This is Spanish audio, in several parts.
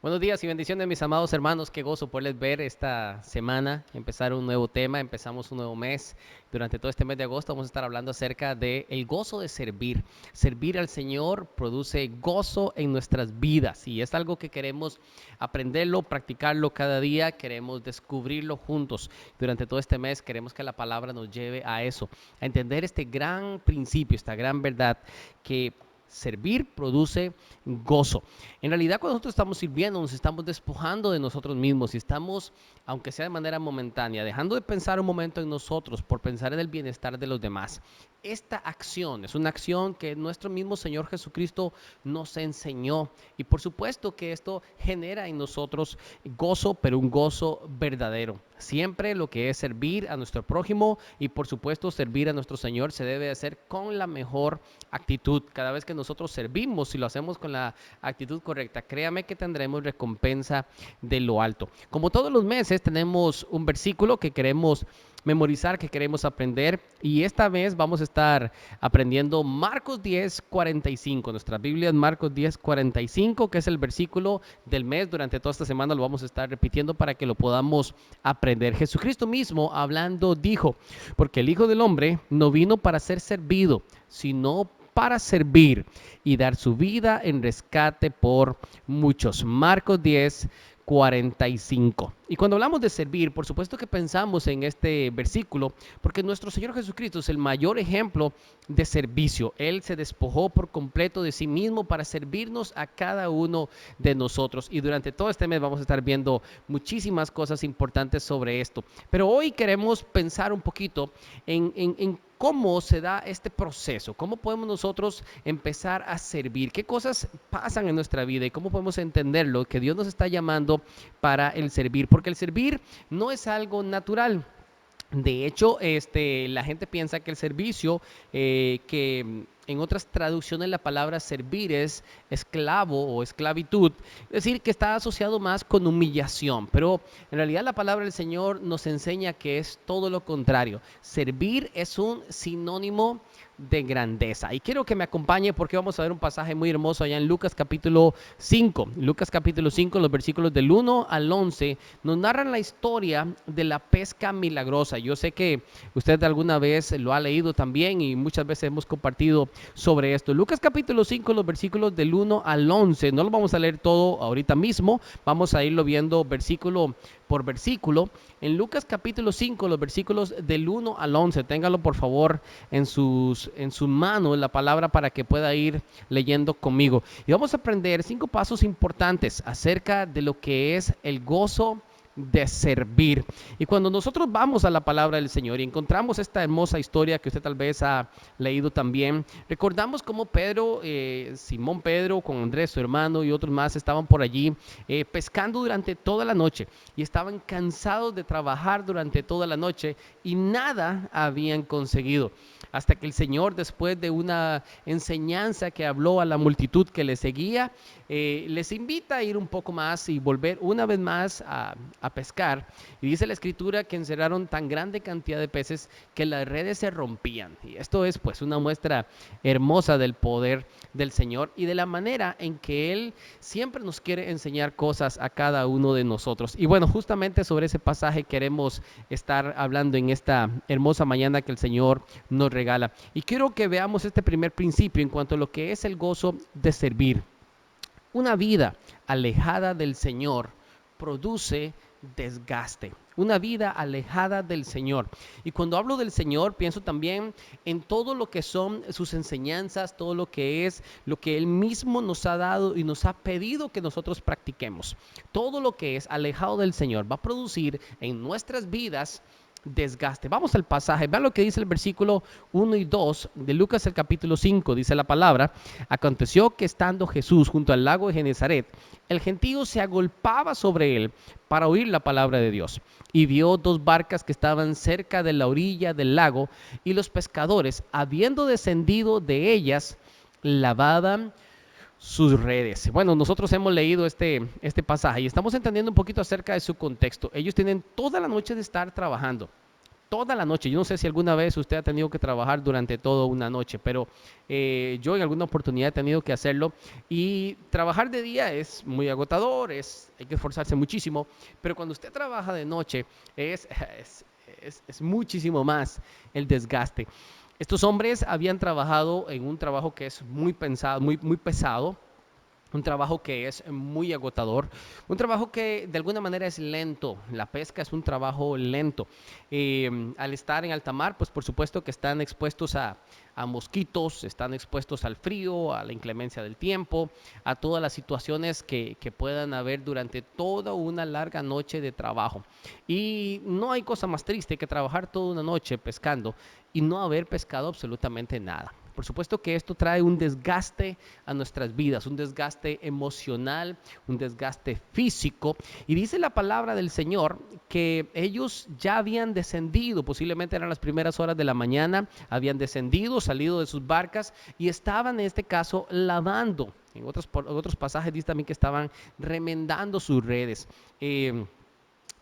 Buenos días y bendiciones, mis amados hermanos. Qué gozo poderles ver esta semana, empezar un nuevo tema, empezamos un nuevo mes. Durante todo este mes de agosto vamos a estar hablando acerca de el gozo de servir. Servir al Señor produce gozo en nuestras vidas y es algo que queremos aprenderlo, practicarlo cada día, queremos descubrirlo juntos. Durante todo este mes queremos que la palabra nos lleve a eso, a entender este gran principio, esta gran verdad que servir produce gozo. En realidad, cuando nosotros estamos sirviendo, nos estamos despojando de nosotros mismos y estamos, aunque sea de manera momentánea, dejando de pensar un momento en nosotros por pensar en el bienestar de los demás. Esta acción es una acción que nuestro mismo Señor Jesucristo nos enseñó y por supuesto que esto genera en nosotros gozo, pero un gozo verdadero. Siempre lo que es servir a nuestro prójimo y por supuesto servir a nuestro Señor se debe hacer con la mejor actitud. Cada vez que nosotros servimos, si lo hacemos con la actitud correcta, créame que tendremos recompensa de lo alto. Como todos los meses tenemos un versículo que queremos memorizar, que queremos aprender, y esta vez vamos a estar aprendiendo Marcos 10:45. Nuestra Biblia es Marcos 10:45, que es el versículo del mes. Durante toda esta semana lo vamos a estar repitiendo para que lo podamos aprender. Jesucristo mismo hablando dijo: porque el Hijo del Hombre no vino para ser servido, sino para servir y dar su vida en rescate por muchos. Marcos 10:45. Y cuando hablamos de servir, por supuesto que pensamos en este versículo, porque nuestro Señor Jesucristo es el mayor ejemplo de servicio. Él se despojó por completo de sí mismo para servirnos a cada uno de nosotros. Y durante todo este mes vamos a estar viendo muchísimas cosas importantes sobre esto. Pero hoy queremos pensar un poquito en cómo se da este proceso, cómo podemos nosotros empezar a servir, qué cosas pasan en nuestra vida y cómo podemos entenderlo, que Dios nos está llamando para el servir, porque el servir no es algo natural. De hecho, la gente piensa que el servicio, que en otras traducciones la palabra servir es esclavo o esclavitud, es decir, que está asociado más con humillación, pero en realidad la palabra del Señor nos enseña que es todo lo contrario. Servir es un sinónimo de grandeza. Y quiero que me acompañe porque vamos a ver un pasaje muy hermoso allá en Lucas capítulo 5. Lucas capítulo 5, los versículos del 1 al 11, nos narran la historia de la pesca milagrosa. Yo sé que usted alguna vez lo ha leído también y muchas veces hemos compartido sobre esto. Lucas capítulo 5, los versículos del 1 al 11, no lo vamos a leer todo ahorita mismo, vamos a irlo viendo versículo por versículo. En Lucas capítulo 5, los versículos del 1 al 11, téngalo por favor en su mano la palabra para que pueda ir leyendo conmigo. Y vamos a aprender 5 pasos importantes acerca de lo que es el gozo de servir. Y cuando nosotros vamos a la palabra del Señor y encontramos esta hermosa historia que usted tal vez ha leído también, recordamos cómo Pedro, Simón Pedro con Andrés, su hermano y otros más estaban por allí pescando durante toda la noche y estaban cansados de trabajar durante toda la noche y nada habían conseguido. Hasta que el Señor, después de una enseñanza que habló a la multitud que le seguía, les invita a ir un poco más y volver una vez más a pescar. Y dice la escritura que encerraron tan grande cantidad de peces que las redes se rompían. Y esto es pues una muestra hermosa del poder del Señor y de la manera en que Él siempre nos quiere enseñar cosas a cada uno de nosotros. Y bueno, justamente sobre ese pasaje queremos estar hablando en esta hermosa mañana que el Señor nos regala. Y quiero que veamos este primer principio en cuanto a lo que es el gozo de servir. Una vida alejada del Señor produce desgaste. Una vida alejada del Señor. Y cuando hablo del Señor, pienso también en todo lo que son sus enseñanzas, todo lo que es lo que Él mismo nos ha dado y nos ha pedido que nosotros practiquemos. Todo lo que es alejado del Señor va a producir en nuestras vidas desgaste. Vamos al pasaje, vean lo que dice el versículo 1 y 2 de Lucas el capítulo 5, dice la palabra: aconteció que estando Jesús junto al lago de Genezaret, el gentío se agolpaba sobre él para oír la palabra de Dios, y vio dos barcas que estaban cerca de la orilla del lago, y los pescadores, habiendo descendido de ellas, lavaban sus redes. Bueno, nosotros hemos leído este pasaje y estamos entendiendo un poquito acerca de su contexto. Ellos tienen toda la noche de estar trabajando, toda la noche. Yo no sé si alguna vez usted ha tenido que trabajar durante toda una noche, pero yo en alguna oportunidad he tenido que hacerlo. Y trabajar de día es muy agotador, hay que esforzarse muchísimo, pero cuando usted trabaja de noche es, es, es muchísimo más el desgaste. Estos hombres habían trabajado en un trabajo que es muy pensado, muy pesado, un trabajo que es muy agotador, un trabajo que de alguna manera es lento. La pesca es un trabajo lento. Al estar en alta mar, pues por supuesto que están expuestos a mosquitos, están expuestos al frío, a la inclemencia del tiempo, a todas las situaciones que puedan haber durante toda una larga noche de trabajo. Y no hay cosa más triste que trabajar toda una noche pescando y no haber pescado absolutamente nada. Por supuesto que esto trae un desgaste a nuestras vidas, un desgaste emocional, un desgaste físico. Y dice la palabra del Señor que ellos ya habían descendido, posiblemente eran las primeras horas de la mañana, habían descendido, salido de sus barcas y estaban en este caso lavando. En otros pasajes dice también que estaban remendando sus redes.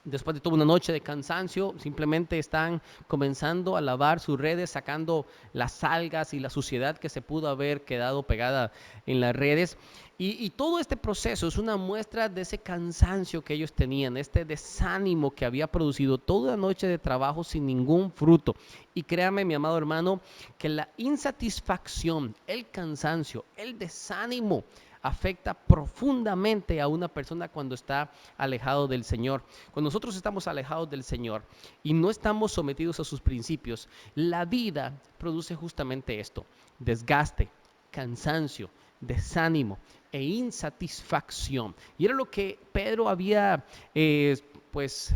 Después de toda una noche de cansancio, simplemente están comenzando a lavar sus redes, sacando las algas y la suciedad que se pudo haber quedado pegada en las redes. Y todo este proceso es una muestra de ese cansancio que ellos tenían, este desánimo que había producido toda la noche de trabajo sin ningún fruto. Y créame, mi amado hermano, que la insatisfacción, el cansancio, el desánimo afecta profundamente a una persona cuando está alejado del Señor. Cuando nosotros estamos alejados del Señor y no estamos sometidos a sus principios, la vida produce justamente esto: desgaste, cansancio, desánimo e insatisfacción. Y era lo que Pedro había pues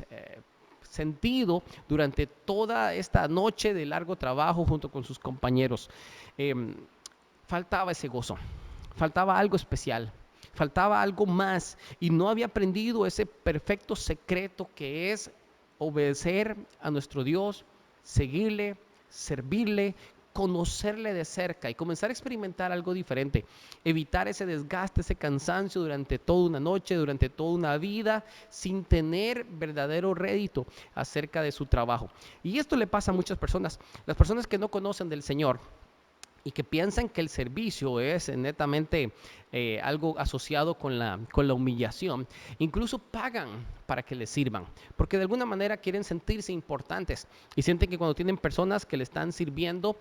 sentido durante toda esta noche de largo trabajo junto con sus compañeros. Eh, Faltaba ese gozo, faltaba algo especial, faltaba algo más y no había aprendido ese perfecto secreto que es obedecer a nuestro Dios, seguirle, servirle, conocerle de cerca y comenzar a experimentar algo diferente, evitar ese desgaste, ese cansancio durante toda una noche, durante toda una vida, sin tener verdadero rédito acerca de su trabajo. Y esto le pasa a muchas personas, las personas que no conocen del Señor y que piensan que el servicio es netamente algo asociado con la humillación, incluso pagan para que les sirvan, porque de alguna manera quieren sentirse importantes y sienten que cuando tienen personas que le están sirviendo,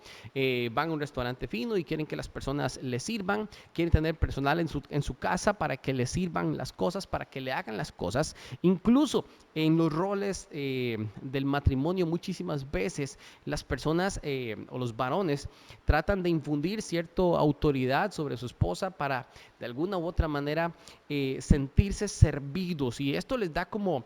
van a un restaurante fino y quieren que las personas les sirvan, quieren tener personal en su casa para que les sirvan las cosas, para que le hagan las cosas, incluso en los roles del matrimonio muchísimas veces las personas o los varones tratan de infundir cierta autoridad sobre su esposa para de alguna u otra manera sentirse servidos, y esto les da como,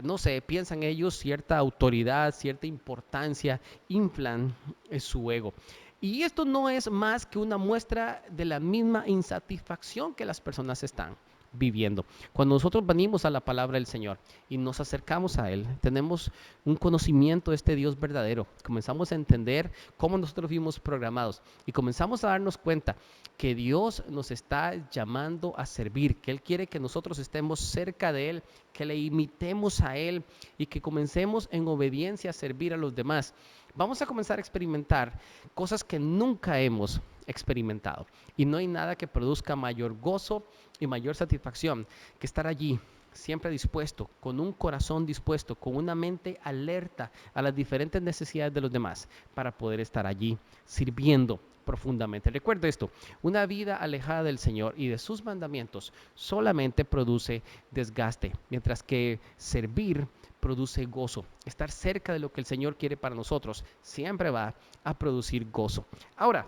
no sé, piensan ellos cierta autoridad, cierta importancia, inflan su ego. Y esto no es más que una muestra de la misma insatisfacción que las personas están viviendo. Cuando nosotros venimos a la palabra del Señor y nos acercamos a Él, tenemos un conocimiento de este Dios verdadero, comenzamos a entender cómo nosotros fuimos programados y comenzamos a darnos cuenta que Dios nos está llamando a servir, que Él quiere que nosotros estemos cerca de Él, que le imitemos a Él y que comencemos en obediencia a servir a los demás. Vamos a comenzar a experimentar cosas que nunca hemos experimentado, y no hay nada que produzca mayor gozo y mayor satisfacción que estar allí siempre dispuesto, con un corazón dispuesto, con una mente alerta a las diferentes necesidades de los demás para poder estar allí sirviendo profundamente. Recuerda esto: una vida alejada del Señor y de sus mandamientos solamente produce desgaste, mientras que servir produce gozo. Estar cerca de lo que el Señor quiere para nosotros siempre va a producir gozo. Ahora,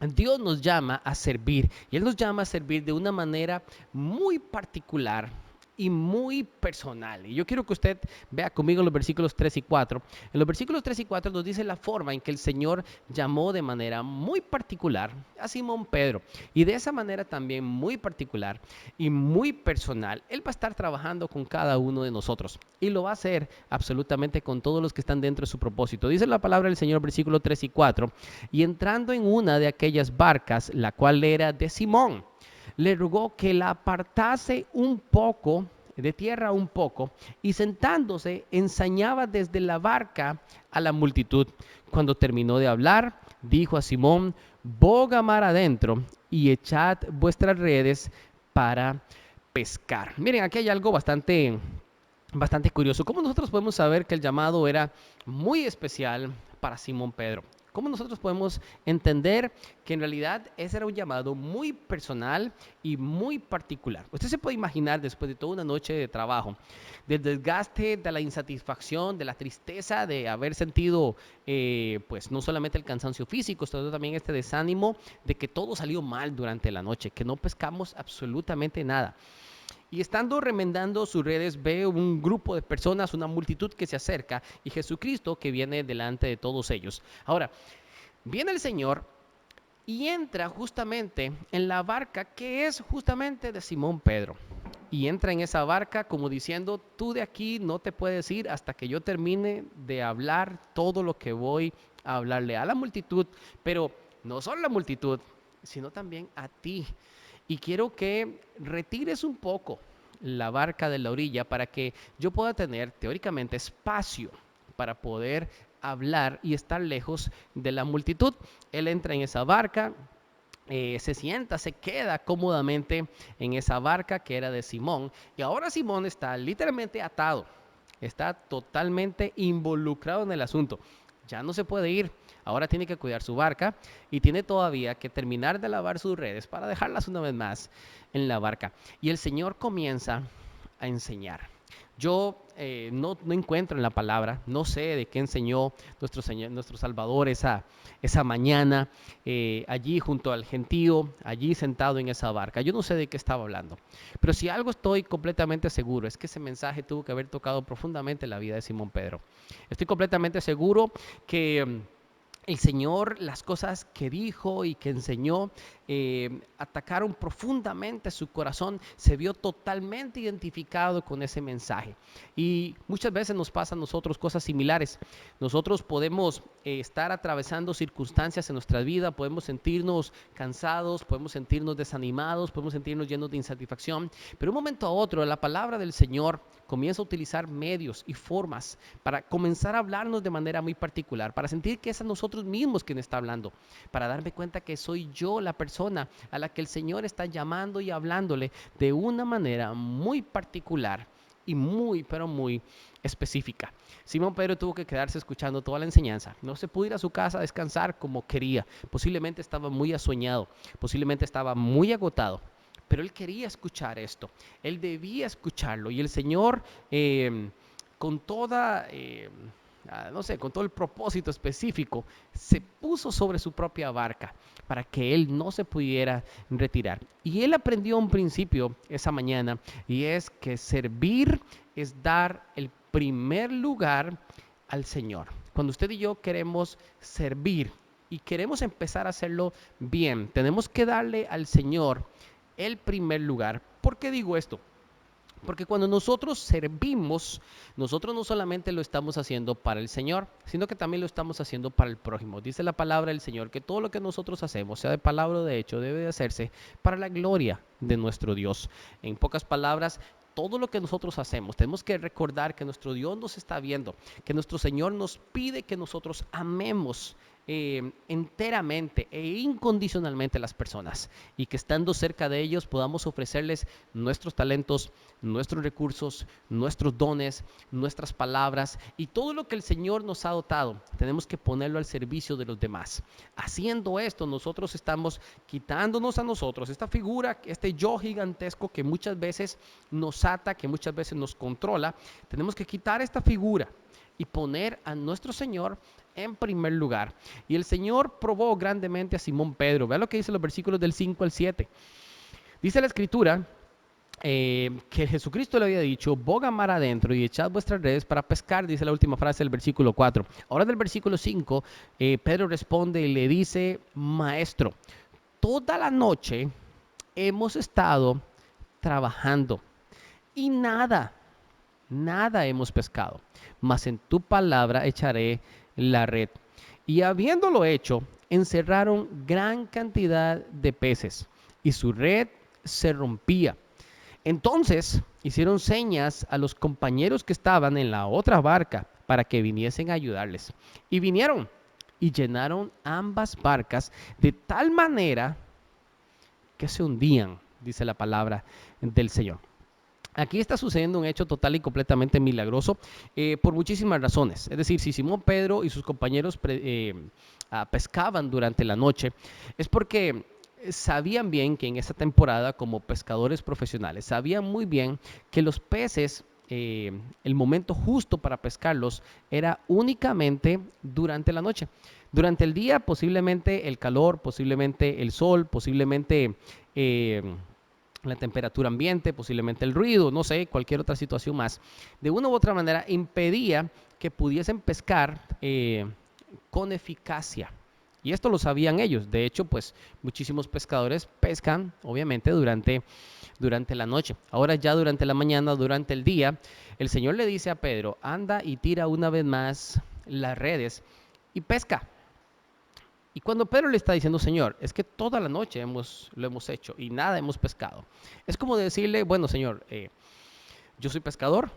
Dios nos llama a servir, y Él nos llama a servir de una manera muy particular y muy personal. Y yo quiero que usted vea conmigo los versículos 3 y 4. En los versículos 3 y 4 nos dice la forma en que el Señor llamó de manera muy particular a Simón Pedro. Y de esa manera también muy particular y muy personal, Él va a estar trabajando con cada uno de nosotros. Y lo va a hacer absolutamente con todos los que están dentro de su propósito. Dice la palabra del Señor, versículos 3 y 4. Y entrando en una de aquellas barcas, la cual era de Simón, le rogó que la apartase un poco de tierra un poco y sentándose enseñaba desde la barca a la multitud. Cuando terminó de hablar, dijo a Simón: boga mar adentro y echad vuestras redes para pescar. Miren, aquí hay algo bastante curioso. ¿Cómo nosotros podemos saber que el llamado era muy especial para Simón Pedro? ¿Cómo nosotros podemos entender que en realidad ese era un llamado muy personal y muy particular? Usted se puede imaginar, después de toda una noche de trabajo, del desgaste, de la insatisfacción, de la tristeza, de haber sentido pues no solamente el cansancio físico, sino también este desánimo de que todo salió mal durante la noche, que no pescamos absolutamente nada. Y estando remendando sus redes, ve un grupo de personas, una multitud que se acerca y Jesucristo que viene delante de todos ellos. Ahora, viene el Señor y entra justamente en la barca que es justamente de Simón Pedro. Y entra en esa barca como diciendo: tú de aquí no te puedes ir hasta que yo termine de hablar todo lo que voy a hablarle a la multitud, pero no solo a la multitud, sino también a ti. Y quiero que retires un poco la barca de la orilla para que yo pueda tener teóricamente espacio para poder hablar y estar lejos de la multitud. Él entra en esa barca, se sienta, se queda cómodamente en esa barca que era de Simón. Y ahora Simón está literalmente atado, está totalmente involucrado en el asunto. Ya no se puede ir, ahora tiene que cuidar su barca y tiene todavía que terminar de lavar sus redes para dejarlas una vez más en la barca. Y el Señor comienza a enseñar. Yo no encuentro en la palabra, no sé de qué enseñó nuestro Salvador esa mañana, allí junto al gentío, allí sentado en esa barca. Yo no sé de qué estaba hablando, pero si algo estoy completamente seguro es que ese mensaje tuvo que haber tocado profundamente la vida de Simón Pedro. Estoy completamente seguro que el Señor, las cosas que dijo y que enseñó, atacaron profundamente su corazón, se vio totalmente identificado con ese mensaje. Y muchas veces nos pasan a nosotros cosas similares. Nosotros podemos estar atravesando circunstancias en nuestra vida, podemos sentirnos cansados, podemos sentirnos desanimados, podemos sentirnos llenos de insatisfacción, pero de un momento a otro la palabra del Señor comienza a utilizar medios y formas para comenzar a hablarnos de manera muy particular, para sentir que es a nosotros mismos quien está hablando, para darme cuenta que soy yo la persona a la que el Señor está llamando y hablándole de una manera muy particular y muy, pero muy específica. Simón Pedro tuvo que quedarse escuchando toda la enseñanza. No se pudo ir a su casa a descansar como quería. Posiblemente estaba muy asueñado, posiblemente estaba muy agotado. Pero él quería escuchar esto, él debía escucharlo y el Señor con toda, no sé, con todo el propósito específico, se puso sobre su propia barca para que él no se pudiera retirar. Y él aprendió un principio esa mañana y es que servir es dar el primer lugar al Señor. Cuando usted y yo queremos servir y queremos empezar a hacerlo bien, tenemos que darle al Señor el primer lugar. ¿Por qué digo esto? Porque cuando nosotros servimos, nosotros no solamente lo estamos haciendo para el Señor, sino que también lo estamos haciendo para el prójimo. Dice la palabra del Señor que todo lo que nosotros hacemos, sea de palabra o de hecho, debe de hacerse para la gloria de nuestro Dios. En pocas palabras, todo lo que nosotros hacemos, tenemos que recordar que nuestro Dios nos está viendo, que nuestro Señor nos pide que nosotros amemos enteramente e incondicionalmente a las personas y que estando cerca de ellos podamos ofrecerles nuestros talentos, nuestros recursos, nuestros dones, nuestras palabras y todo lo que el Señor nos ha dotado. Tenemos que ponerlo al servicio de los demás. Haciendo esto, nosotros estamos quitándonos a nosotros esta figura, este yo gigantesco que muchas veces nos ata, que muchas veces nos controla. Tenemos que quitar esta figura y poner a nuestro Señor en primer lugar. Y el Señor probó grandemente a Simón Pedro. Vean lo que dice los versículos del 5 al 7. Dice la Escritura que Jesucristo le había dicho: boga mar adentro y echad vuestras redes para pescar, dice la última frase del versículo 4. Ahora del versículo 5, Pedro responde y le dice: Maestro, toda la noche hemos estado trabajando y nada hemos pescado, mas en tu palabra echaré la red. Y habiéndolo hecho, encerraron gran cantidad de peces y su red se rompía. Entonces hicieron señas a los compañeros que estaban en la otra barca para que viniesen a ayudarles. Y vinieron y llenaron ambas barcas de tal manera que se hundían, dice la palabra del Señor. Aquí está sucediendo un hecho total y completamente milagroso por muchísimas razones. Es decir, si Simón Pedro y sus compañeros pescaban durante la noche, es porque sabían bien que en esa temporada, como pescadores profesionales, sabían muy bien que los peces, el momento justo para pescarlos era únicamente durante la noche. Durante el día, posiblemente el calor, posiblemente el sol, posiblemente eh, la temperatura ambiente, posiblemente el ruido, no sé, cualquier otra situación más, de una u otra manera impedía que pudiesen pescar con eficacia. Y esto lo sabían ellos. De hecho, pues muchísimos pescadores pescan, obviamente, durante la noche. Ahora ya durante la mañana, durante el día, el Señor le dice a Pedro, anda y tira una vez más las redes y pesca. Y cuando Pedro le está diciendo, Señor, es que toda la noche lo hemos hecho y nada hemos pescado. Es como decirle, bueno, Señor, yo soy pescador,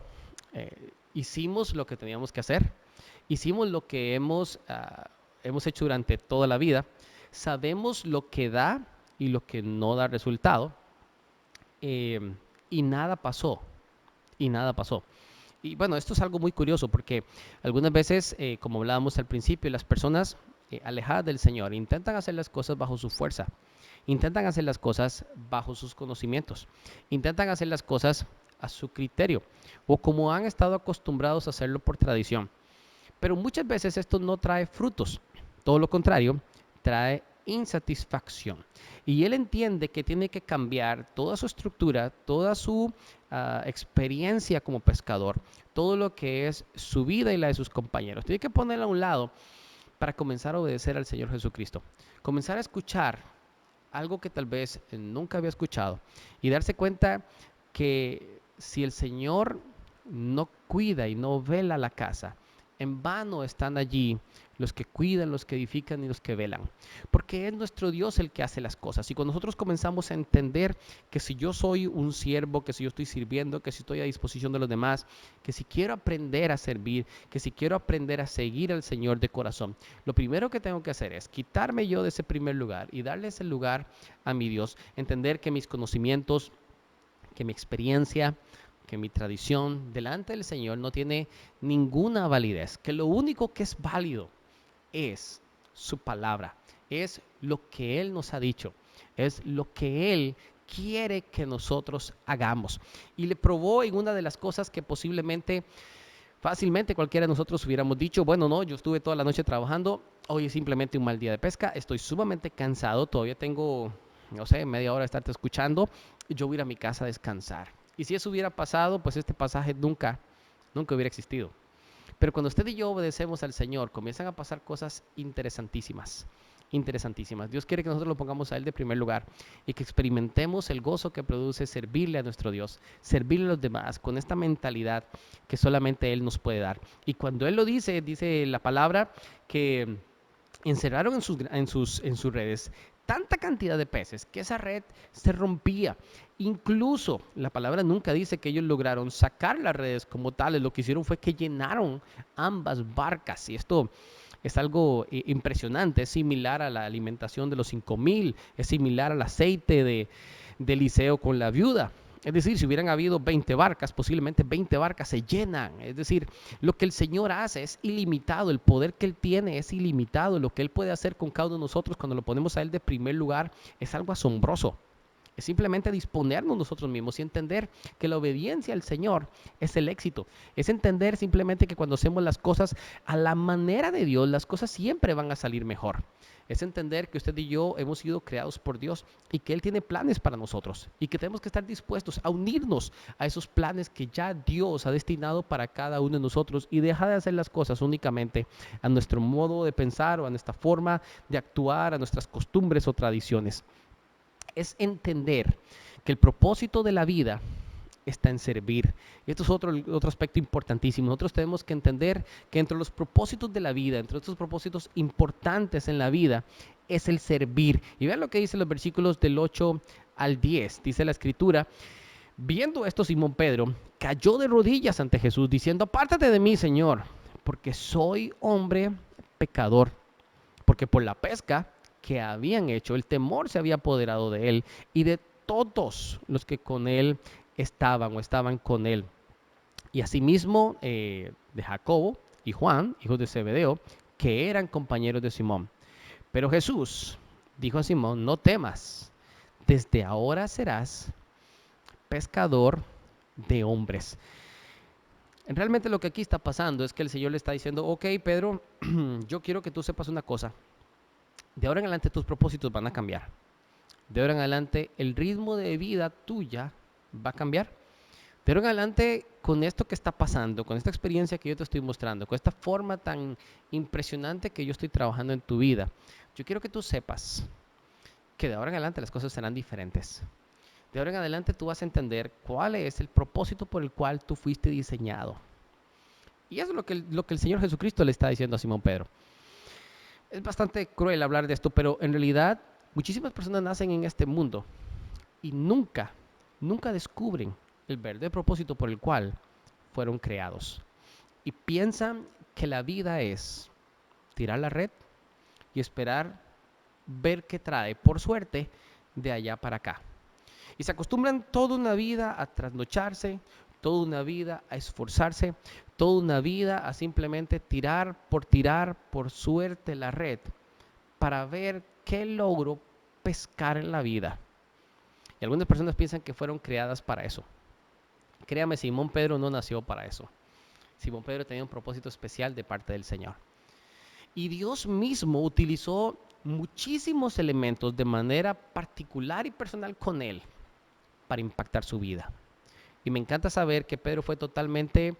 hicimos lo que teníamos que hacer, hicimos lo que hemos hecho durante toda la vida, sabemos lo que da y lo que no da resultado, eh, y nada pasó, y nada pasó. Y bueno, esto es algo muy curioso porque algunas veces, como hablábamos al principio, las personas alejadas del Señor intentan hacer las cosas bajo su fuerza, intentan hacer las cosas bajo sus conocimientos, intentan hacer las cosas a su criterio o como han estado acostumbrados a hacerlo por tradición. Pero muchas veces esto no trae frutos, todo lo contrario, trae insatisfacción. Y él entiende que tiene que cambiar toda su estructura, toda su experiencia como pescador, todo lo que es su vida y la de sus compañeros. Tiene que ponerla a un lado para comenzar a obedecer al Señor Jesucristo. Comenzar a escuchar algo que tal vez nunca había escuchado y darse cuenta que si el Señor no cuida y no vela la casa, en vano están allí los que cuidan, los que edifican y los que velan. Porque es nuestro Dios el que hace las cosas. Y cuando nosotros comenzamos a entender que si yo soy un siervo, que si yo estoy sirviendo, que si estoy a disposición de los demás, que si quiero aprender a servir, que si quiero aprender a seguir al Señor de corazón, lo primero que tengo que hacer es quitarme yo de ese primer lugar y darle ese lugar a mi Dios. Entender que mis conocimientos, que mi experiencia, que mi tradición delante del Señor no tiene ninguna validez, que lo único que es válido es su palabra, es lo que Él nos ha dicho, es lo que Él quiere que nosotros hagamos. Y le probó en una de las cosas que posiblemente, fácilmente cualquiera de nosotros hubiéramos dicho, bueno, no, yo estuve toda la noche trabajando, hoy es simplemente un mal día de pesca, estoy sumamente cansado, todavía tengo, no sé, media hora de estarte escuchando, yo voy a ir a mi casa a descansar. Y si eso hubiera pasado, pues este pasaje nunca hubiera existido. Pero cuando usted y yo obedecemos al Señor, comienzan a pasar cosas interesantísimas, interesantísimas. Dios quiere que nosotros lo pongamos a Él de primer lugar y que experimentemos el gozo que produce servirle a nuestro Dios, servirle a los demás con esta mentalidad que solamente Él nos puede dar. Y cuando Él lo dice, dice la palabra que encerraron en sus redes tanta cantidad de peces que esa red se rompía. Incluso la palabra nunca dice que ellos lograron sacar las redes como tales, lo que hicieron fue que llenaron ambas barcas y esto es algo impresionante, es similar a la alimentación de los 5,000, es similar al aceite de Eliseo con la viuda. Es decir, si hubieran habido 20 barcas, posiblemente 20 barcas se llenan. Es decir, lo que el Señor hace es ilimitado, el poder que Él tiene es ilimitado. Lo que Él puede hacer con cada uno de nosotros cuando lo ponemos a Él de primer lugar es algo asombroso. Es simplemente disponernos nosotros mismos y entender que la obediencia al Señor es el éxito. Es entender simplemente que cuando hacemos las cosas a la manera de Dios, las cosas siempre van a salir mejor. Es entender que usted y yo hemos sido creados por Dios y que Él tiene planes para nosotros y que tenemos que estar dispuestos a unirnos a esos planes que ya Dios ha destinado para cada uno de nosotros y dejar de hacer las cosas únicamente a nuestro modo de pensar o a nuestra forma de actuar, a nuestras costumbres o tradiciones. Es entender que el propósito de la vida está en servir. Y esto es otro aspecto importantísimo. Nosotros tenemos que entender que entre los propósitos de la vida, entre estos propósitos importantes en la vida, es el servir. Y vean lo que dice los versículos del 8 al 10. Dice la escritura, Viendo esto, Simón Pedro cayó de rodillas ante Jesús, diciendo: apártate de mí, Señor, porque soy hombre pecador. Porque por la pesca que habían hecho, el temor se había apoderado de él y de todos los que con él estaban o estaban con él. Y asimismo de Jacobo y Juan, hijos de Zebedeo, que eran compañeros de Simón. Pero Jesús dijo a Simón: no temas, desde ahora serás pescador de hombres. Realmente lo que aquí está pasando es que el Señor le está diciendo: ok, Pedro, yo quiero que tú sepas una cosa. De ahora en adelante tus propósitos van a cambiar. De ahora en adelante el ritmo de vida tuya va a cambiar. De ahora en adelante, con esto que está pasando, con esta experiencia que yo te estoy mostrando, con esta forma tan impresionante que yo estoy trabajando en tu vida, yo quiero que tú sepas que de ahora en adelante las cosas serán diferentes. De ahora en adelante tú vas a entender cuál es el propósito por el cual tú fuiste diseñado. Y eso es lo que el Señor Jesucristo le está diciendo a Simón Pedro. Es bastante cruel hablar de esto, pero en realidad muchísimas personas nacen en este mundo y nunca descubren el verdadero propósito por el cual fueron creados. Y piensan que la vida es tirar la red y esperar ver qué trae, por suerte, de allá para acá. Y se acostumbran toda una vida a trasnocharse, toda una vida a esforzarse, toda una vida a simplemente tirar, por suerte, la red para ver qué logro pescar en la vida. Y algunas personas piensan que fueron creadas para eso. Créame, Simón Pedro no nació para eso. Simón Pedro tenía un propósito especial de parte del Señor. Y Dios mismo utilizó muchísimos elementos de manera particular y personal con él para impactar su vida. Y me encanta saber que Pedro fue totalmente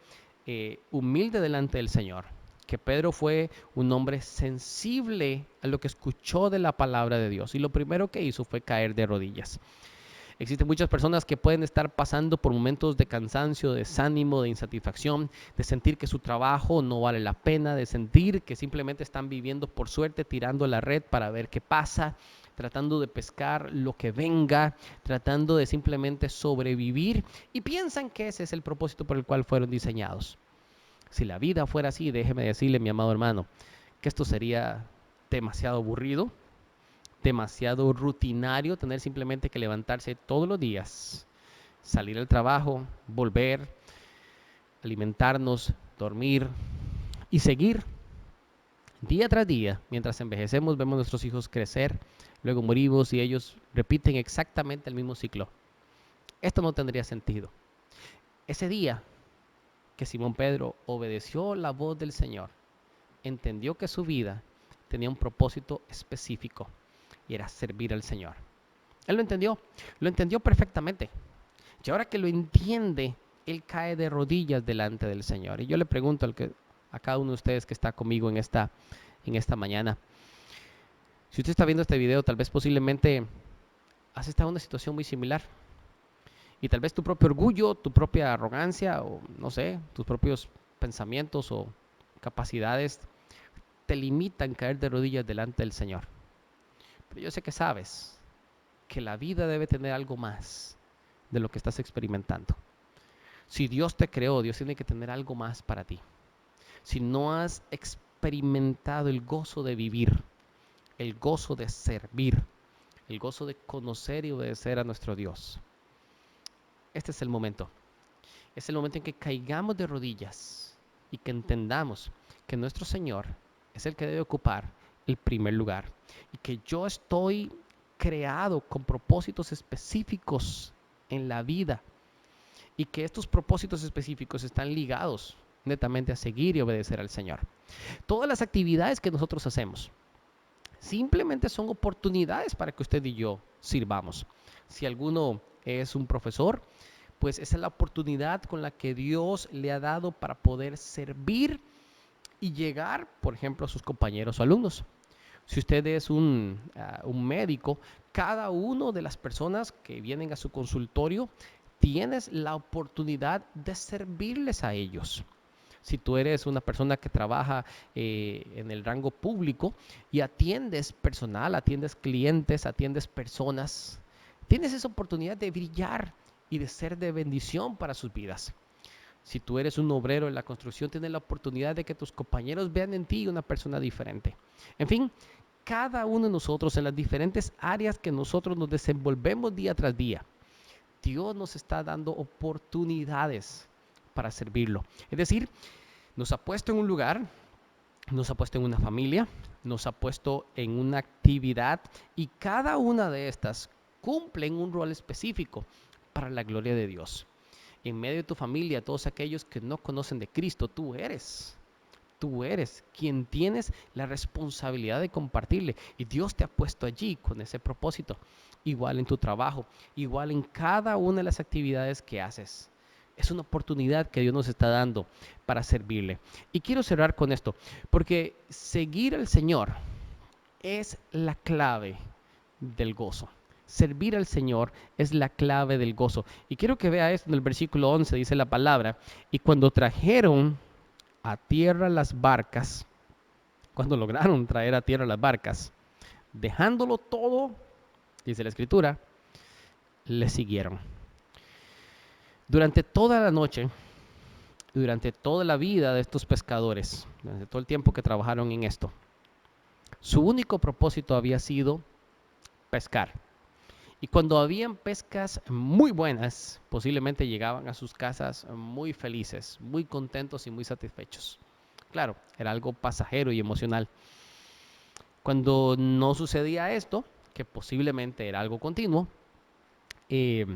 humilde delante del Señor, que Pedro fue un hombre sensible a lo que escuchó de la palabra de Dios. Y lo primero que hizo fue caer de rodillas. Existen muchas personas que pueden estar pasando por momentos de cansancio, de desánimo, de insatisfacción, de sentir que su trabajo no vale la pena, de sentir que simplemente están viviendo por suerte, tirando la red para ver qué pasa, tratando de pescar lo que venga, tratando de simplemente sobrevivir y piensan que ese es el propósito por el cual fueron diseñados. Si la vida fuera así, déjeme decirle, mi amado hermano, que esto sería demasiado aburrido, demasiado rutinario, tener simplemente que levantarse todos los días, salir al trabajo, volver, alimentarnos, dormir y seguir día tras día. Mientras envejecemos, vemos a nuestros hijos crecer, luego morimos y ellos repiten exactamente el mismo ciclo. Esto no tendría sentido. Ese día que Simón Pedro obedeció la voz del Señor, entendió que su vida tenía un propósito específico y era servir al Señor. Él lo entendió perfectamente. Y ahora que lo entiende, él cae de rodillas delante del Señor. Y yo le pregunto a cada uno de ustedes que está conmigo en esta mañana, si usted está viendo este video, tal vez posiblemente has estado en una situación muy similar. Y tal vez tu propio orgullo, tu propia arrogancia, o no sé, tus propios pensamientos o capacidades te limitan a caer de rodillas delante del Señor. Pero yo sé que sabes que la vida debe tener algo más de lo que estás experimentando. Si Dios te creó, Dios tiene que tener algo más para ti. Si no has experimentado el gozo de vivir, el gozo de servir, el gozo de conocer y obedecer a nuestro Dios, este es el momento. Es el momento en que caigamos de rodillas y que entendamos que nuestro Señor es el que debe ocupar el primer lugar y que yo estoy creado con propósitos específicos en la vida y que estos propósitos específicos están ligados netamente a seguir y obedecer al Señor. Todas las actividades que nosotros hacemos simplemente son oportunidades para que usted y yo sirvamos. Si alguno es un profesor, pues esa es la oportunidad con la que Dios le ha dado para poder servir y llegar, por ejemplo, a sus compañeros o alumnos. Si usted es un médico, cada una de las personas que vienen a su consultorio tienes la oportunidad de servirles a ellos. Si tú eres una persona que trabaja en el rango público y atiendes personal, atiendes clientes, atiendes personas, tienes esa oportunidad de brillar y de ser de bendición para sus vidas. Si tú eres un obrero en la construcción, tienes la oportunidad de que tus compañeros vean en ti una persona diferente. En fin, cada uno de nosotros en las diferentes áreas que nosotros nos desenvolvemos día tras día, Dios nos está dando oportunidades para servirlo. Es decir, nos ha puesto en un lugar, nos ha puesto en una familia, nos ha puesto en una actividad y cada una de estas cumplen un rol específico para la gloria de Dios. En medio de tu familia, todos aquellos que no conocen de Cristo, tú eres quien tienes la responsabilidad de compartirle y Dios te ha puesto allí con ese propósito. Igual en tu trabajo, igual en cada una de las actividades que haces. Es una oportunidad que Dios nos está dando para servirle. Y quiero cerrar con esto, porque seguir al Señor es la clave del gozo. Servir al Señor es la clave del gozo. Y quiero que vea esto en el versículo 11, dice la palabra, y cuando trajeron a tierra las barcas, cuando lograron traer a tierra las barcas, dejándolo todo, dice la escritura, le siguieron. Durante toda la noche, durante toda la vida de estos pescadores, durante todo el tiempo que trabajaron en esto, su único propósito había sido pescar. Y cuando habían pescas muy buenas, posiblemente llegaban a sus casas muy felices, muy contentos y muy satisfechos. Claro, era algo pasajero y emocional. Cuando no sucedía esto, que posiblemente era algo continuo, eh,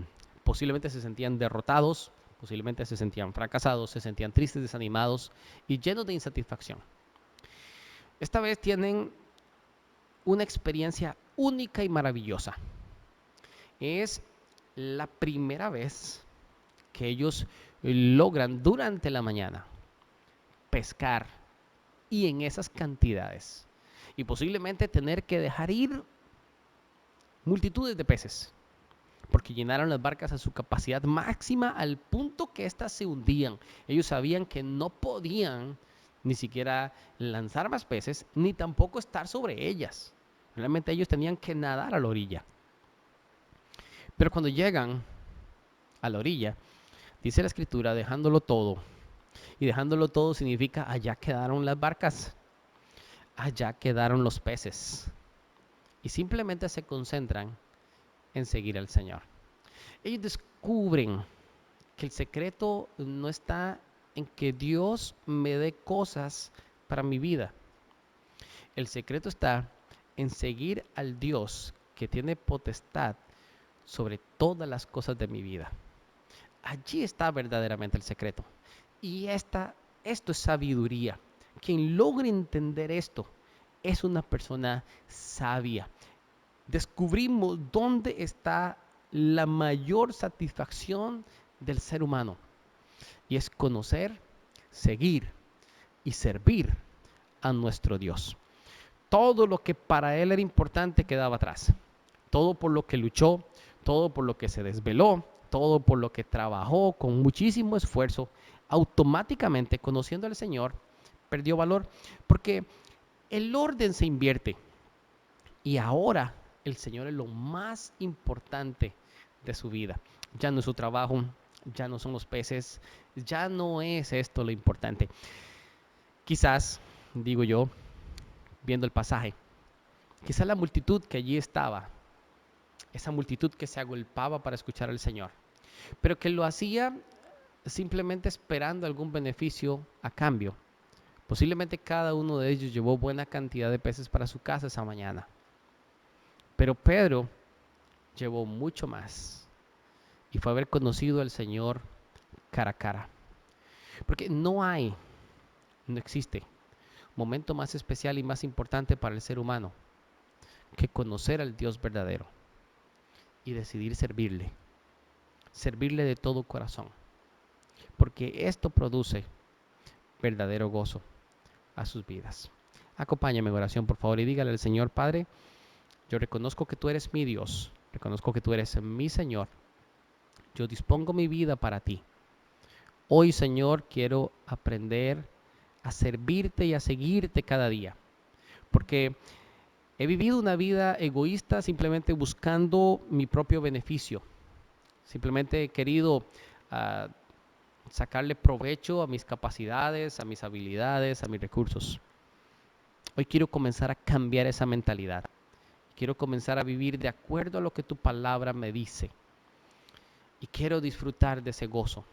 posiblemente se sentían derrotados, posiblemente se sentían fracasados, se sentían tristes, desanimados y llenos de insatisfacción. Esta vez tienen una experiencia única y maravillosa. Es la primera vez que ellos logran durante la mañana pescar y en esas cantidades. Y posiblemente tener que dejar ir multitudes de peces, porque llenaron las barcas a su capacidad máxima al punto que éstas se hundían. Ellos sabían que no podían ni siquiera lanzar más peces, ni tampoco estar sobre ellas. Realmente ellos tenían que nadar a la orilla. Pero cuando llegan a la orilla, dice la escritura, dejándolo todo. Y dejándolo todo significa allá quedaron las barcas, allá quedaron los peces. Y simplemente se concentran en seguir al Señor. Ellos descubren que el secreto no está en que Dios me dé cosas para mi vida. El secreto está en seguir al Dios que tiene potestad sobre todas las cosas de mi vida. Allí está verdaderamente el secreto. Y esto es sabiduría. Quien logre entender esto es una persona sabia. Descubrimos dónde está la mayor satisfacción del ser humano. Y es conocer, seguir y servir a nuestro Dios. Todo lo que para él era importante quedaba atrás. Todo por lo que luchó, todo por lo que se desveló, todo por lo que trabajó con muchísimo esfuerzo, automáticamente conociendo al Señor, perdió valor porque el orden se invierte y ahora el Señor es lo más importante de su vida. Ya no es su trabajo, ya no son los peces, ya no es esto lo importante. Quizás, digo yo, viendo el pasaje, quizás la multitud que allí estaba, esa multitud que se agolpaba para escuchar al Señor, pero que lo hacía simplemente esperando algún beneficio a cambio. Posiblemente cada uno de ellos llevó buena cantidad de peces para su casa esa mañana. Pero Pedro llevó mucho más y fue haber conocido al Señor cara a cara. Porque no existe momento más especial y más importante para el ser humano que conocer al Dios verdadero y decidir servirle de todo corazón. Porque esto produce verdadero gozo a sus vidas. Acompáñame en oración, por favor, y dígale al Señor: Padre, yo reconozco que tú eres mi Dios, reconozco que tú eres mi Señor. Yo dispongo mi vida para ti. Hoy, Señor, quiero aprender a servirte y a seguirte cada día, porque he vivido una vida egoísta simplemente buscando mi propio beneficio, Simplemente he querido ah, sacarle provecho a mis capacidades, a mis habilidades, a mis recursos. Hoy quiero comenzar a cambiar esa mentalidad. Quiero comenzar a vivir de acuerdo a lo que tu palabra me dice. Y quiero disfrutar de ese gozo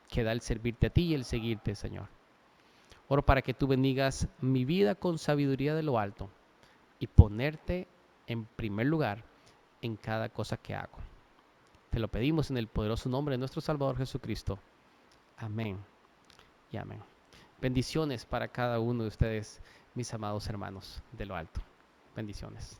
que da el servirte a ti y el seguirte, Señor. Oro para que tú bendigas mi vida con sabiduría de lo alto y ponerte en primer lugar en cada cosa que hago. Te lo pedimos en el poderoso nombre de nuestro Salvador Jesucristo. Amén y amén. Bendiciones para cada uno de ustedes, mis amados hermanos de lo alto. Bendiciones.